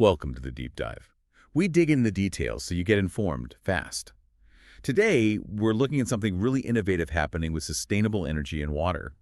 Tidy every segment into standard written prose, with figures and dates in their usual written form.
Welcome to the deep dive. We dig in the details so you get informed fast. Today, we're looking at something really innovative happening with sustainable energy and water.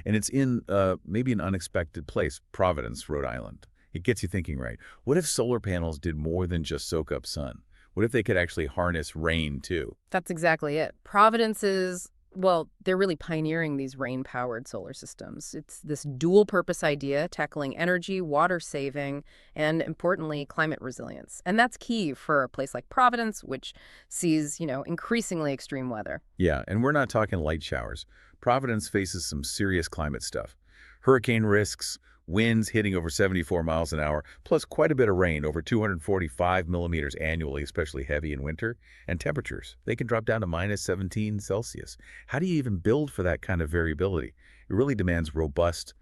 And it's in maybe an unexpected place, Providence, Rhode Island. It gets you thinking, right? What if solar panels did more than just soak up sun? What if they could actually harness rain too? That's exactly it. Providence is, well, they're really pioneering these rain-powered solar systems. It's this dual-purpose idea tackling energy, water saving, and importantly, climate resilience. And that's key for a place like Providence, which sees, increasingly extreme weather. Yeah, and we're not talking light showers. Providence faces some serious climate stuff. Hurricane risks, winds hitting over 74 miles an hour, plus quite a bit of rain, over 245 millimeters annually, especially heavy in winter, and temperatures. They can drop down to minus 17 Celsius. How do you even build for that kind of variability? It really demands robust,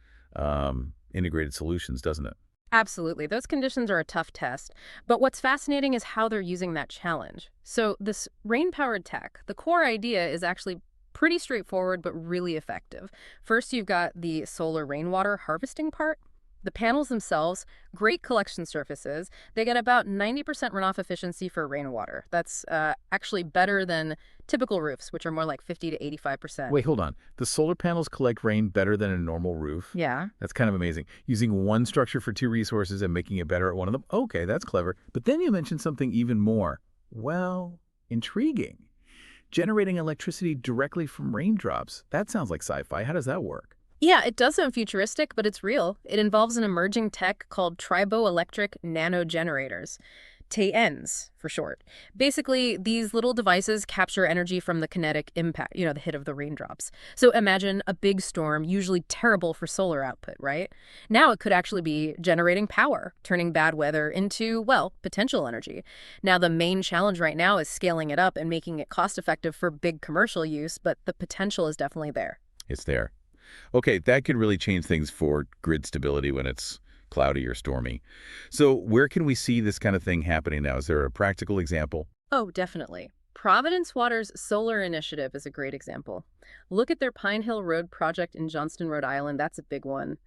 integrated solutions, doesn't it? Absolutely. Those conditions are a tough test. But what's fascinating is how they're using that challenge. So this rain-powered tech, the core idea is actually pretty straightforward but really effective. First, you've got the solar rainwater harvesting part. The panels themselves, great collection surfaces. They get about 90% runoff efficiency for rainwater. That's actually better than typical roofs, which are more like 50 to 85%. Wait, hold on. The solar panels collect rain better than a normal roof? Yeah. That's kind of amazing. Using one structure for two resources and making it better at one of them? Okay, that's clever. But then you mentioned something even more, well, intriguing. Generating electricity directly from raindrops. That sounds like sci-fi. How does that work? Yeah, it does sound futuristic, but it's real. It involves an emerging tech called triboelectric nanogenerators. TANs, for short. Basically, these little devices capture energy from the kinetic impact, the hit of the raindrops. So imagine a big storm, usually terrible for solar output, right? Now it could actually be generating power, turning bad weather into, well, potential energy. Now the main challenge right now is scaling it up and making it cost-effective for big commercial use, but the potential is definitely there. It's there. Okay, that could really change things for grid stability when it's cloudy or stormy. So where can we see this kind of thing happening now? Is there a practical example? Oh, definitely. Providence Water's solar initiative is a great example. Look at their Pine Hill Road project in Johnston, Rhode Island. That's a big one.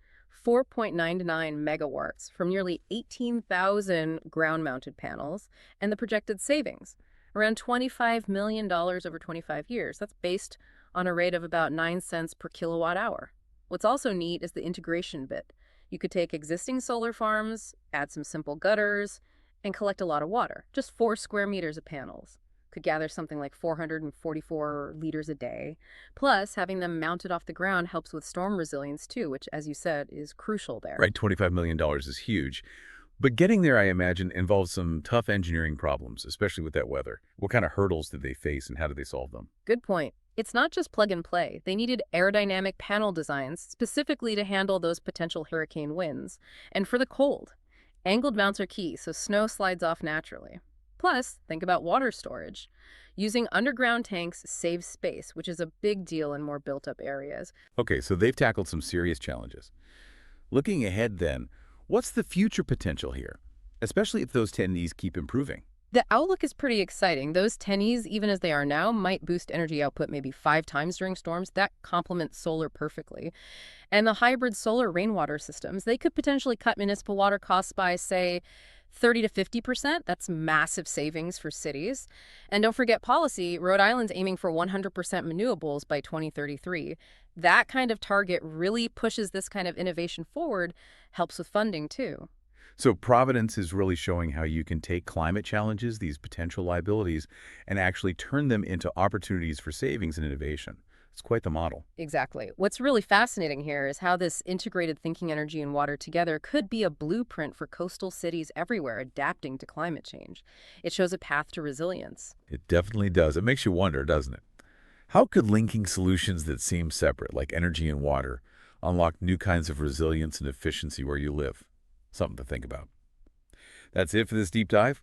4.99 megawatts from nearly 18,000 ground-mounted panels, and the projected savings, around $25 million over 25 years. That's based on a rate of about 9 cents per kilowatt hour. What's also neat is the integration bit. You could take existing solar farms, add some simple gutters, and collect a lot of water. Just 4 square meters of panels. Could gather something like 444 liters a day. Plus, having them mounted off the ground helps with storm resilience too, which, as you said, is crucial there. Right, $25 million is huge. But getting there, I imagine, involves some tough engineering problems, especially with that weather. What kind of hurdles did they face and how did they solve them? Good point. It's not just plug and play. They needed aerodynamic panel designs specifically to handle those potential hurricane winds. And for the cold, angled mounts are key, so snow slides off naturally. Plus, think about water storage. Using underground tanks saves space, which is a big deal in more built-up areas. Okay, so they've tackled some serious challenges. Looking ahead then, what's the future potential here? Especially if those tendies keep improving. The outlook is pretty exciting. Those tennies, even as they are now, might boost energy output maybe 5 times during storms. That complements solar perfectly. And the hybrid solar rainwater systems, they could potentially cut municipal water costs by, say, 30 to 50%. That's massive savings for cities. And don't forget policy. Rhode Island's aiming for 100% renewables by 2033. That kind of target really pushes this kind of innovation forward, helps with funding too. So Providence is really showing how you can take climate challenges, these potential liabilities, and actually turn them into opportunities for savings and innovation. It's quite the model. Exactly. What's really fascinating here is how this integrated thinking energy and water together could be a blueprint for coastal cities everywhere adapting to climate change. It shows a path to resilience. It definitely does. It makes you wonder, doesn't it? How could linking solutions that seem separate, like energy and water, unlock new kinds of resilience and efficiency where you live? Something to think about. That's it for this deep dive.